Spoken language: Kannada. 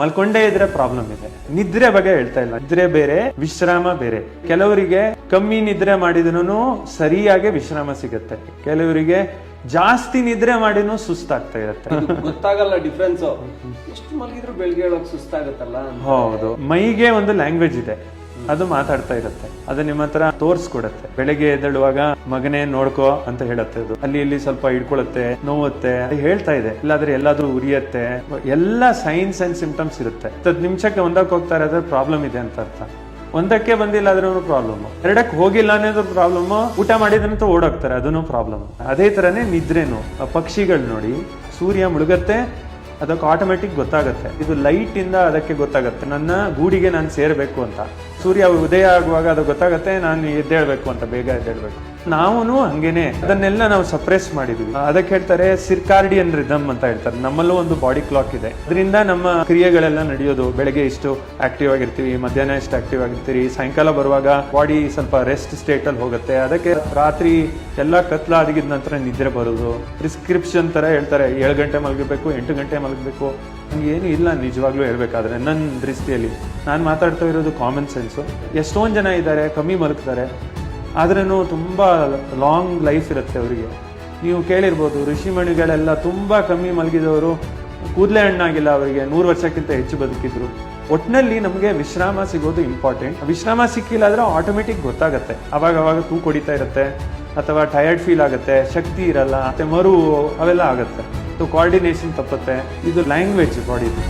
ಮಲ್ಕೊಂಡೇ ಇದ್ರೆ ಪ್ರಾಬ್ಲಮ್ ಇದೆ. ನಿದ್ರೆ ಬಗ್ಗೆ ಹೇಳ್ತಾ ಇಲ್ಲ, ನಿದ್ರೆ ಬೇರೆ ವಿಶ್ರಾಮ ಬೇರೆ. ಕೆಲವರಿಗೆ ಕಮ್ಮಿ ನಿದ್ರೆ ಮಾಡಿದ್ರು ಸರಿಯಾಗಿ ವಿಶ್ರಾಮ ಸಿಗುತ್ತೆ, ಕೆಲವರಿಗೆ ಜಾಸ್ತಿ ನಿದ್ರೆ ಮಾಡಿನೂ ಸುಸ್ತಾಗ್ತಾ ಇರುತ್ತೆ. ಗೊತ್ತಾಗಲ್ಲ ಡಿಫ್ರೆನ್ಸ್. ಎಷ್ಟು ಮಲಗಿದ್ರು ಬೆಳಗ್ಗೆ ಹೇಳೋಕ್ ಸುಸ್ತಾಗತ್ತಲ್ಲ. ಹೌದು, ಮೈಗೆ ಒಂದು ಲ್ಯಾಂಗ್ವೇಜ್ ಇದೆ, ಅದು ಮಾತಾಡ್ತಾ ಇರುತ್ತೆ, ಅದು ನಿಮ್ಮ ಹತ್ರ ತೋರ್ಸ್ಕೊಡತ್ತೆ. ಬೆಳಗ್ಗೆ ಎದ್ದೇಳುವಾಗ ಮಗನೇ ನೋಡ್ಕೋ ಅಂತ ಹೇಳತ್ತೆ, ಅದು ಅಲ್ಲಿ ಇಲ್ಲಿ ಸ್ವಲ್ಪ ಹಿಡ್ಕೊಳತ್ತೆ, ನೋವುತ್ತೆ, ಹೇಳ್ತಾ ಇದೆ. ಇಲ್ಲಾದ್ರೆ ಎಲ್ಲಾದ್ರೂ ಉರಿಯತ್ತೆ, ಎಲ್ಲ ಸೈನ್ಸ್ ಅಂಡ್ ಸಿಂಪ್ಟಮ್ಸ್ ಇರುತ್ತೆ. 10 ನಿಮಿಷಕ್ಕೆ ಒಂದಕ್ಕೆ ಹೋಗ್ತಾ ಇರೋದ್ರೆ ಪ್ರಾಬ್ಲಮ್ ಇದೆ ಅಂತ ಅರ್ಥ. ಒಂದಕ್ಕೆ ಬಂದಿಲ್ಲ ಆದ್ರೂ ಪ್ರಾಬ್ಲಮ್, 2ಕ್ಕೆ ಹೋಗಿಲ್ಲ ಅನ್ನೋದು ಪ್ರಾಬ್ಲಮ್, ಊಟ ಮಾಡಿದ್ರಂತ ಓಡೋಗ್ತಾರೆ, ಅದನ್ನು ಪ್ರಾಬ್ಲಮ್. ಅದೇ ತರನೇ ನಿದ್ರೆನು. ಪಕ್ಷಿಗಳು ನೋಡಿ, ಸೂರ್ಯ ಮುಳುಗತ್ತೆ, ಅದಕ್ಕೆ ಆಟೋಮೆಟಿಕ್ ಗೊತ್ತಾಗತ್ತೆ, ಇದು ಲೈಟ್ ಇಂದ ಅದಕ್ಕೆ ಗೊತ್ತಾಗತ್ತೆ ನನ್ನ ಗೂಡಿಗೆ ನಾನು ಸೇರ್ಬೇಕು ಅಂತ. ಸೂರ್ಯ ಉದಯ ಆಗುವಾಗ ಅದು ಗೊತ್ತಾಗತ್ತೆ ನಾನು ಎದ್ದೇಳ್ಬೇಕು ಅಂತ, ಬೇಗ ಎದ್ದೇಳ್ಬೇಕು. ನಾವು ಹಂಗೇನೆ ಅದನ್ನೆಲ್ಲ ನಾವು ಸಪ್ರೆಸ್ ಮಾಡಿದ್ವಿ. ಅದಕ್ಕೆ ಹೇಳ್ತಾರೆ ಸಿರ್ಕಾರ್ಡಿಯನ್ ರಿದಮ್ ಅಂತ ಹೇಳ್ತಾರೆ. ನಮ್ಮಲ್ಲೂ ಒಂದು ಬಾಡಿ ಕ್ಲಾಕ್ ಇದೆ, ಅದರಿಂದ ನಮ್ಮ ಕ್ರಿಯೆಗಳೆಲ್ಲ ನಡೆಯೋದು. ಬೆಳಗ್ಗೆ ಇಷ್ಟು ಆಕ್ಟಿವ್ ಆಗಿರ್ತೀವಿ, ಮಧ್ಯಾಹ್ನ ಇಷ್ಟು ಆಕ್ಟಿವ್ ಆಗಿರ್ತೀವಿ, ಸಾಯಂಕಾಲ ಬರುವಾಗ ಬಾಡಿ ಸ್ವಲ್ಪ ರೆಸ್ಟ್ ಸ್ಟೇಟ್ ಅಲ್ಲಿ ಹೋಗುತ್ತೆ. ಅದಕ್ಕೆ ರಾತ್ರಿ ಎಲ್ಲ ಕತ್ಲಾಗಿದ ನಂತರ ನಿದ್ರೆ ಬರೋದು. ಪ್ರಿಸ್ಕ್ರಿಪ್ಷನ್ ತರ ಹೇಳ್ತಾರೆ, 7 ಗಂಟೆ ಮಲಗಬೇಕು, 8 ಗಂಟೆ ಮಲಗಬೇಕು. ಹಂಗೆ ಏನು ಇಲ್ಲ ನಿಜವಾಗ್ಲೂ ಹೇಳ್ಬೇಕಾದ್ರೆ. ನನ್ನ ದೃಷ್ಟಿಯಲ್ಲಿ ನಾನು ಮಾತಾಡ್ತಾ ಇರೋದು ಕಾಮನ್ ಸೆನ್ಸು. ಎಷ್ಟೊಂದು ಜನ ಇದ್ದಾರೆ ಕಮ್ಮಿ ಮಲಗ್ತಾರೆ, ಆದ್ರೂ ತುಂಬ ಲಾಂಗ್ ಲೈಫ್ ಇರುತ್ತೆ ಅವರಿಗೆ. ನೀವು ಕೇಳಿರ್ಬೋದು, ಋಷಿಮಣಿಗಳೆಲ್ಲ ತುಂಬ ಕಮ್ಮಿ ಮಲಗಿದವರು ಕೂದಲೇ ಹಣ್ಣಾಗಿಲ್ಲ, ಅವರಿಗೆ 100 ವರ್ಷಕ್ಕಿಂತ ಹೆಚ್ಚು ಬದುಕಿದ್ರು. ಒಟ್ಟಿನಲ್ಲಿ ನಮಗೆ ವಿಶ್ರಾಮ ಸಿಗೋದು ಇಂಪಾರ್ಟೆಂಟ್. ವಿಶ್ರಾಮ ಸಿಕ್ಕಿಲ್ಲ ಆದರೆ ಆಟೋಮೆಟಿಕ್ ಗೊತ್ತಾಗುತ್ತೆ, ಅವಾಗ ತೂಕ ಹೊಡಿತಾ ಇರುತ್ತೆ, ಅಥವಾ ಟಯರ್ಡ್ ಫೀಲ್ ಆಗುತ್ತೆ, ಶಕ್ತಿ ಇರಲ್ಲ, ಮತ್ತೆ ಅವೆಲ್ಲ ಆಗುತ್ತೆ. ಕೋಆರ್ಡಿನೇಷನ್ ತಪ್ಪುತ್ತೆ. ಇದು ಲ್ಯಾಂಗ್ವೇಜ್ ಬಾಡಿದು.